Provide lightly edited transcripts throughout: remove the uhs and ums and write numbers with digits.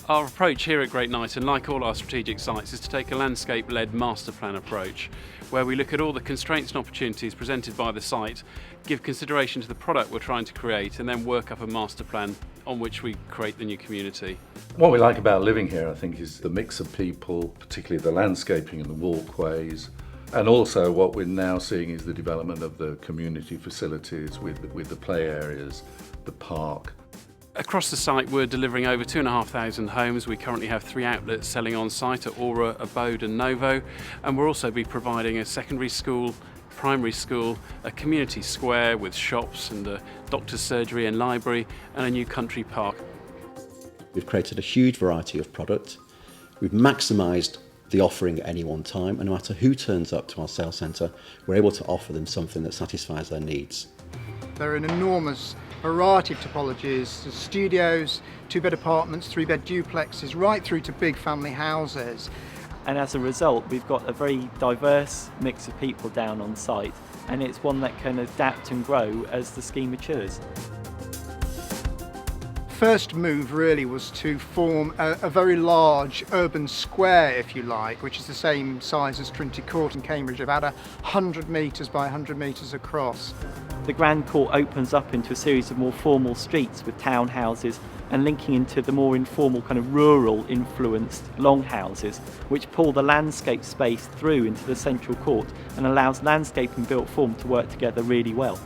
Our approach here at Great Kneighton, like all our strategic sites, is to take a landscape-led master plan approach, where we look at all the constraints and opportunities presented by the site, give consideration to the product we're trying to create, and then work up a master plan on which we create the new community. What we like about living here, I think, is the mix of people, particularly the landscaping and the walkways, and also what we're now seeing is the development of the community facilities with the play areas, the park. Across the site we're delivering over 2,500 homes. We currently have 3 outlets selling on site at Aura, Abode and Novo, and we'll also be providing a secondary school, primary school, a community square with shops and a doctor's surgery and library, and a new country park. We've created a huge variety of product. We've maximised the offering at any one time, and no matter who turns up to our sales centre, we're able to offer them something that satisfies their needs. There are an enormous variety of topologies, studios, 2-bed apartments, 3-bed duplexes, right through to big family houses. And as a result, we've got a very diverse mix of people down on site, and it's one that can adapt and grow as the scheme matures. First move really was to form a very large urban square, if you like, which is the same size as Trinity Court in Cambridge, about 100 metres by 100 metres across. The Grand Court opens up into a series of more formal streets with townhouses and linking into the more informal kind of rural influenced longhouses, which pull the landscape space through into the central court and allows landscape and built form to work together really well.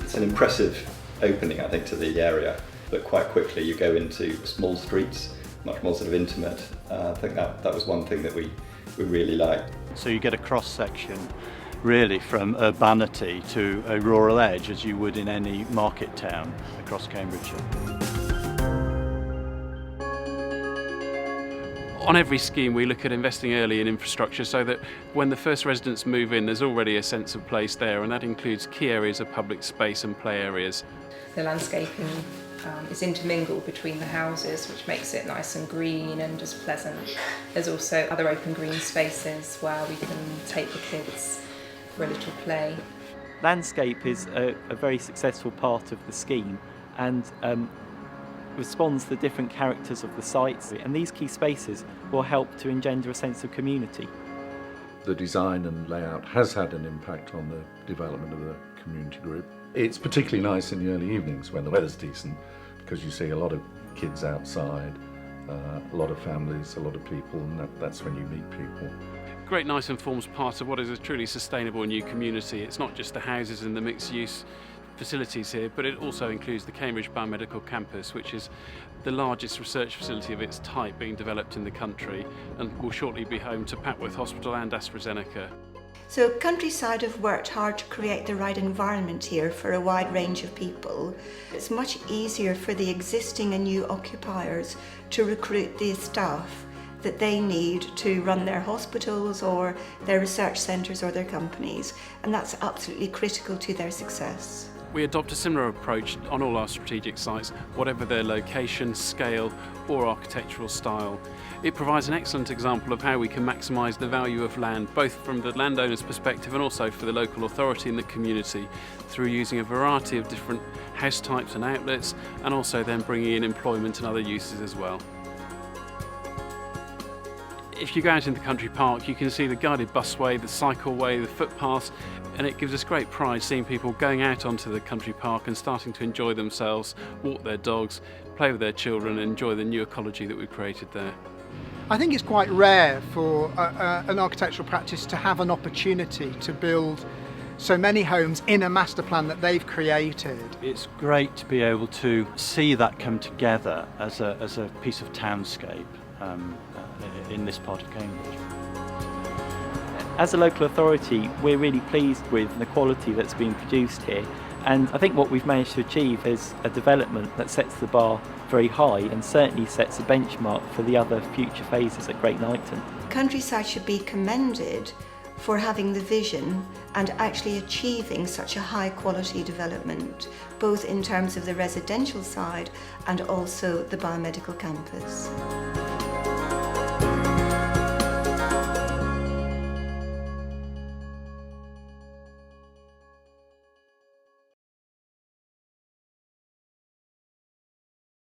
It's an impressive opening, I think, to the area. But quite quickly you go into small streets, much more sort of intimate. I think that was one thing that we really liked. So you get a cross-section really from urbanity to a rural edge, as you would in any market town across Cambridgeshire. On every scheme we look at investing early in infrastructure so that when the first residents move in there's already a sense of place there, and that includes key areas of public space and play areas. The landscaping is intermingled between the houses, which makes it nice and green and just pleasant. There's also other open green spaces where we can take the kids for a little play. Landscape is a very successful part of the scheme and responds to the different characters of the sites, and these key spaces will help to engender a sense of community. The design and layout has had an impact on the development of the community group. It's particularly nice in the early evenings when the weather's decent, because you see a lot of kids outside, a lot of families, a lot of people, and that's when you meet people. Great Kneighton forms part of what is a truly sustainable new community. It's not just the houses and the mixed-use facilities here, but it also includes the Cambridge Biomedical Campus, which is the largest research facility of its type being developed in the country, and will shortly be home to Papworth Hospital and AstraZeneca. So Countryside have worked hard to create the right environment here for a wide range of people. It's much easier for the existing and new occupiers to recruit the staff that they need to run their hospitals or their research centres or their companies, and that's absolutely critical to their success. We adopt a similar approach on all our strategic sites, whatever their location, scale or architectural style. It provides an excellent example of how we can maximise the value of land, both from the landowner's perspective and also for the local authority and the community, through using a variety of different house types and outlets, and also then bringing in employment and other uses as well. If you go out in the country park, you can see the guided busway, the cycleway, the footpaths, and it gives us great pride seeing people going out onto the country park and starting to enjoy themselves, walk their dogs, play with their children and enjoy the new ecology that we've created there. I think it's quite rare for an architectural practice to have an opportunity to build so many homes in a master plan that they've created. It's great to be able to see that come together as a piece of townscape in this part of Cambridge. As a local authority, we're really pleased with the quality that's been produced here, and I think what we've managed to achieve is a development that sets the bar very high and certainly sets a benchmark for the other future phases at Great Kneighton. Countryside should be commended for having the vision and actually achieving such a high quality development, both in terms of the residential side and also the biomedical campus.